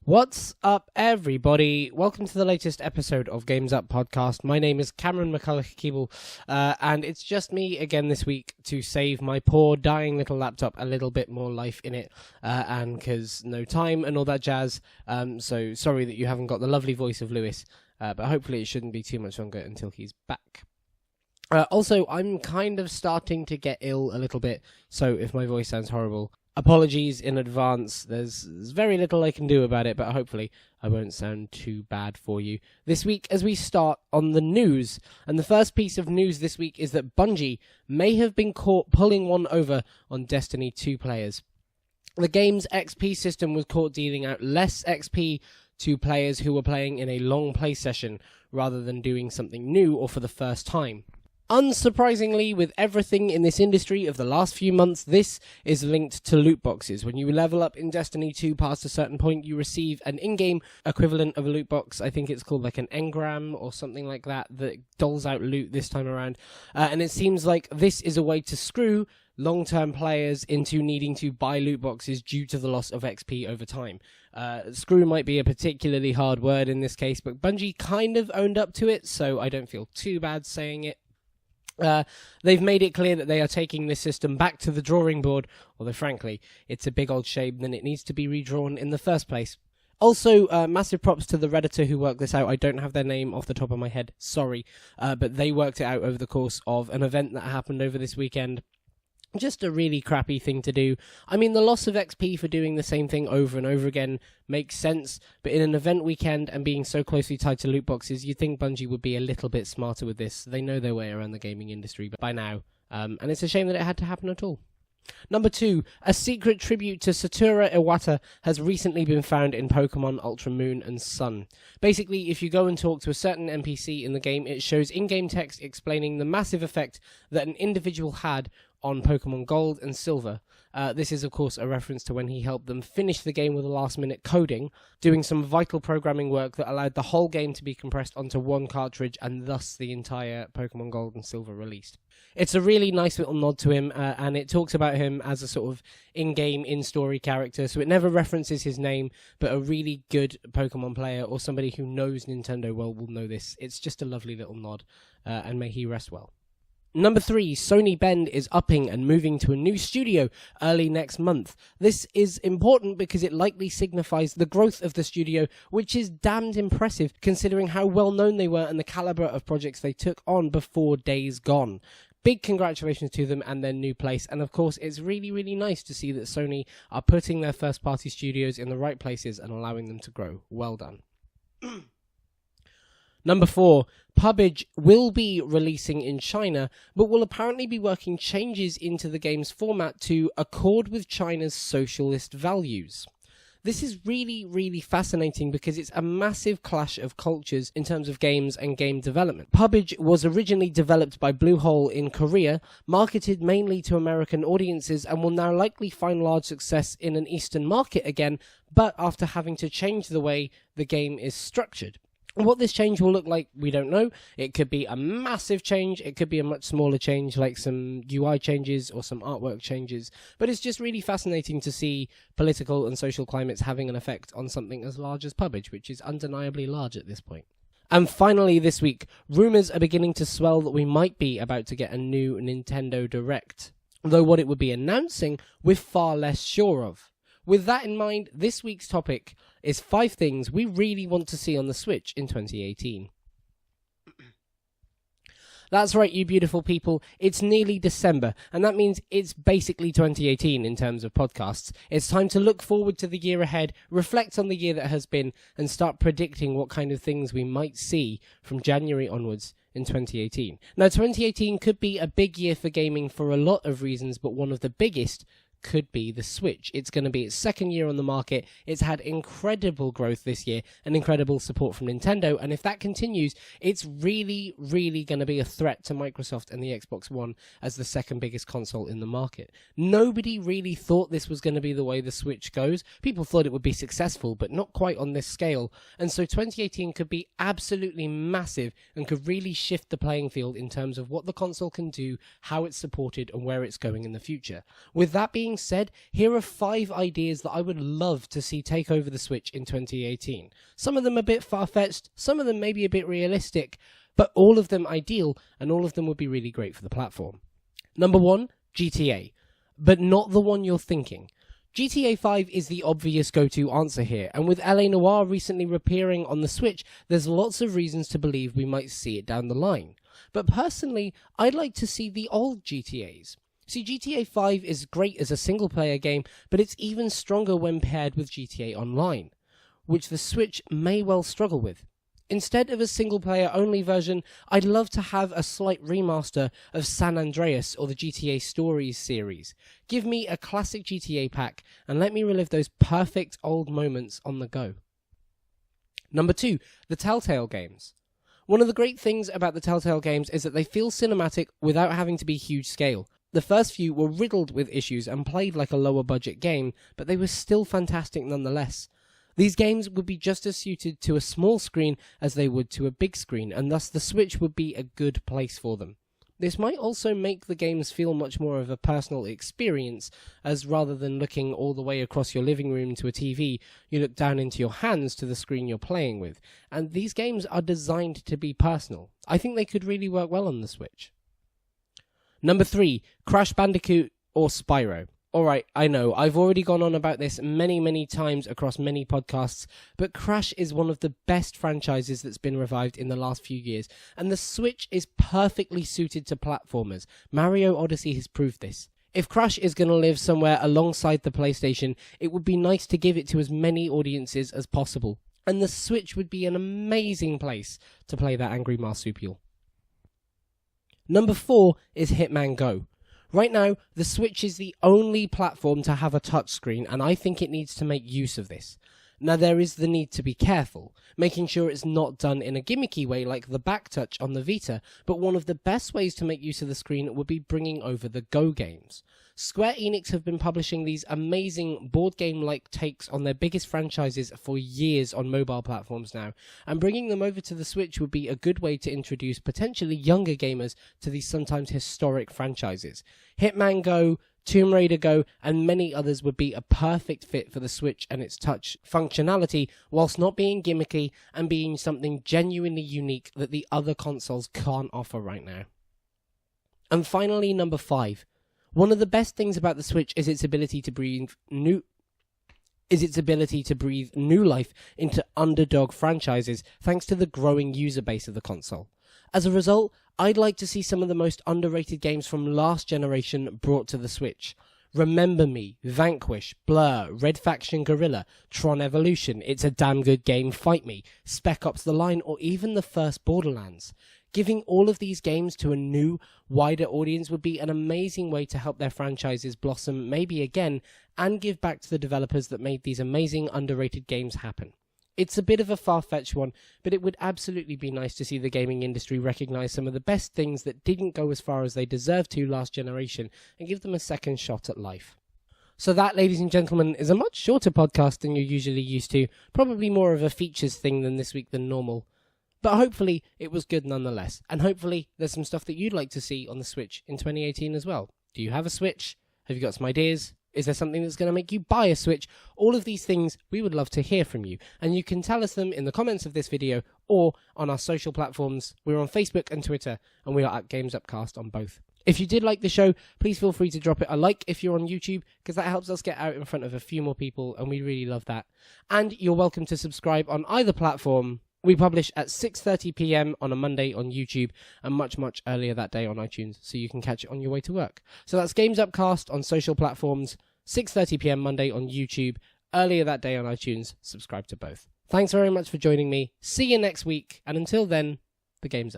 What's up, everybody? Welcome to the latest episode of Games Up Podcast. My name is Cameron McCulloch-Keeble, and it's just me again this week to save my poor dying little laptop a little bit more life in it, and because no time and all that jazz. So sorry that you haven't got the lovely voice of Lewis, but hopefully it shouldn't be too much longer until he's back. Also, I'm kind of starting to get ill a little bit, so if my voice sounds horrible, apologies in advance. There's very little I can do about it, but hopefully I won't sound too bad for you. This week, as we start on the news, and the first piece of news this week is that Bungie may have been caught pulling one over on Destiny 2 players. The game's XP system was caught dealing out less XP to players who were playing in a long play session, rather than doing something new or for the first time. Unsurprisingly, with everything in this industry of the last few months, this is linked to loot boxes. When you level up in Destiny 2 past a certain point, you receive an in-game equivalent of a loot box. I think it's called like an engram or something like that doles out loot this time around. And it seems like this is a way to screw long-term players into needing to buy loot boxes due to the loss of XP over time. Screw might be a particularly hard word in this case, but Bungie kind of owned up to it, so I don't feel too bad saying it. They've made it clear that they are taking this system back to the drawing board, although frankly, it's a big old shame that it needs to be redrawn in the first place. Also, massive props to the Redditor who worked this out. I don't have their name off the top of my head, sorry, but they worked it out over the course of an event that happened over this weekend. Just a really crappy thing to do. I mean, the loss of XP for doing the same thing over and over again makes sense, but in an event weekend and being so closely tied to loot boxes, you'd think Bungie would be a little bit smarter with this. They know their way around the gaming industry by now, and it's a shame that it had to happen at all. Number 2, a secret tribute to Satoru Iwata has recently been found in Pokemon Ultra Moon and Sun. Basically, if you go and talk to a certain NPC in the game, it shows in-game text explaining the massive effect that an individual had on Pokemon Gold and Silver. This is, of course, a reference to when he helped them finish the game with a last-minute coding, doing some vital programming work that allowed the whole game to be compressed onto one cartridge, and thus the entire Pokemon Gold and Silver released. It's a really nice little nod to him, and it talks about him as a sort of in-game, in-story character, so it never references his name, but a really good Pokemon player or somebody who knows Nintendo well will know this. It's just a lovely little nod, and may he rest well. Number 3, Sony Bend is upping and moving to a new studio early next month. This is important because it likely signifies the growth of the studio, which is damned impressive considering how well known they were and the caliber of projects they took on before Days Gone. Big congratulations to them and their new place, and of course it's really, really nice to see that Sony are putting their first-party studios in the right places and allowing them to grow. Well done. Number 4, PUBG will be releasing in China, but will apparently be working changes into the game's format to accord with China's socialist values. This is really, really fascinating because it's a massive clash of cultures in terms of games and game development. PUBG was originally developed by Bluehole in Korea, marketed mainly to American audiences, and will now likely find large success in an Eastern market again, but after having to change the way the game is structured. What this change will look like, we don't know. It could be a massive change, it could be a much smaller change, like some UI changes or some artwork changes, but it's just really fascinating to see political and social climates having an effect on something as large as PUBG, which is undeniably large at this point. And finally this week, rumours are beginning to swell that we might be about to get a new Nintendo Direct, though what it would be announcing we're far less sure of. With that in mind, this week's topic is 5 things we really want to see on the Switch in 2018. That's right, you beautiful people. It's nearly December, and that means it's basically 2018 in terms of podcasts. It's time to look forward to the year ahead, reflect on the year that has been, and start predicting what kind of things we might see from January onwards in 2018. Now, 2018 could be a big year for gaming for a lot of reasons, but one of the biggest could be the Switch. It's going to be its second year on the market. It's had incredible growth this year and incredible support from Nintendo, and if that continues, it's really, really going to be a threat to Microsoft and the Xbox One as the second biggest console in the market. Nobody really thought this was going to be the way the Switch goes. People thought it would be successful, but not quite on this scale, and so 2018 could be absolutely massive and could really shift the playing field in terms of what the console can do, how it's supported, and where it's going in the future. With that being being said, here are 5 ideas that I would love to see take over the Switch in 2018. Some of them a bit far-fetched, some of them maybe a bit realistic, but all of them ideal, and all of them would be really great for the platform. Number 1, GTA. But not the one you're thinking. GTA 5 is the obvious go-to answer here, and with LA Noire recently appearing on the Switch, there's lots of reasons to believe we might see it down the line. But personally, I'd like to see the old GTAs. See, GTA 5 is great as a single-player game, but it's even stronger when paired with GTA Online, which the Switch may well struggle with. Instead of a single-player only version, I'd love to have a slight remaster of San Andreas or the GTA Stories series. Give me a classic GTA pack and let me relive those perfect old moments on the go. Number 2, the Telltale games. One of the great things about the Telltale games is that they feel cinematic without having to be huge scale. The first few were riddled with issues and played like a lower budget game, but they were still fantastic nonetheless. These games would be just as suited to a small screen as they would to a big screen, and thus the Switch would be a good place for them. This might also make the games feel much more of a personal experience, as rather than looking all the way across your living room to a TV, you look down into your hands to the screen you're playing with. And these games are designed to be personal. I think they could really work well on the Switch. Number 3, Crash Bandicoot or Spyro. Alright, I know, I've already gone on about this many times across many podcasts, but Crash is one of the best franchises that's been revived in the last few years, and the Switch is perfectly suited to platformers. Mario Odyssey has proved this. If Crash is going to live somewhere alongside the PlayStation, it would be nice to give it to as many audiences as possible, and the Switch would be an amazing place to play that angry marsupial. Number 4 is Hitman Go. Right now, the Switch is the only platform to have a touchscreen, and I think it needs to make use of this. Now, there is the need to be careful, making sure it's not done in a gimmicky way like the back touch on the Vita, but one of the best ways to make use of the screen would be bringing over the Go games. Square Enix have been publishing these amazing board game-like takes on their biggest franchises for years on mobile platforms now, and bringing them over to the Switch would be a good way to introduce potentially younger gamers to these sometimes historic franchises. Hitman Go, Tomb Raider Go, and many others would be a perfect fit for the Switch and its touch functionality, whilst not being gimmicky and being something genuinely unique that the other consoles can't offer right now. And finally, number 5. One of the best things about the Switch is its ability to breathe new life into underdog franchises thanks to the growing user base of the console. As a result, I'd like to see some of the most underrated games from last generation brought to the Switch. Remember Me, Vanquish, Blur, Red Faction Guerrilla, Tron Evolution, It's a Damn Good Game, Fight Me, Spec Ops The Line, or even the first Borderlands. Giving all of these games to a new, wider audience would be an amazing way to help their franchises blossom maybe again and give back to the developers that made these amazing underrated games happen. It's a bit of a far-fetched one, but it would absolutely be nice to see the gaming industry recognise some of the best things that didn't go as far as they deserved to last generation and give them a second shot at life. So that, ladies and gentlemen, is a much shorter podcast than you're usually used to, probably more of a features thing this week than normal. But hopefully it was good nonetheless, and hopefully there's some stuff that you'd like to see on the Switch in 2018 as well. Do you have a Switch? Have you got some ideas? Is there something that's going to make you buy a Switch? All of these things, we would love to hear from you, and you can tell us them in the comments of this video or on our social platforms. We're on Facebook and Twitter, and we are at Games Upcast on both. If you did like the show, please feel free to drop it a like if you're on YouTube, because that helps us get out in front of a few more people, and we really love that. And you're welcome to subscribe on either platform. We publish at 6:30 PM on a Monday on YouTube and much earlier that day on iTunes, so you can catch it on your way to work. So that's Games Upcast on social platforms, 6:30 PM Monday on YouTube, earlier that day on iTunes. Subscribe to both. Thanks very much for joining me. See you next week, and until then, the game's up.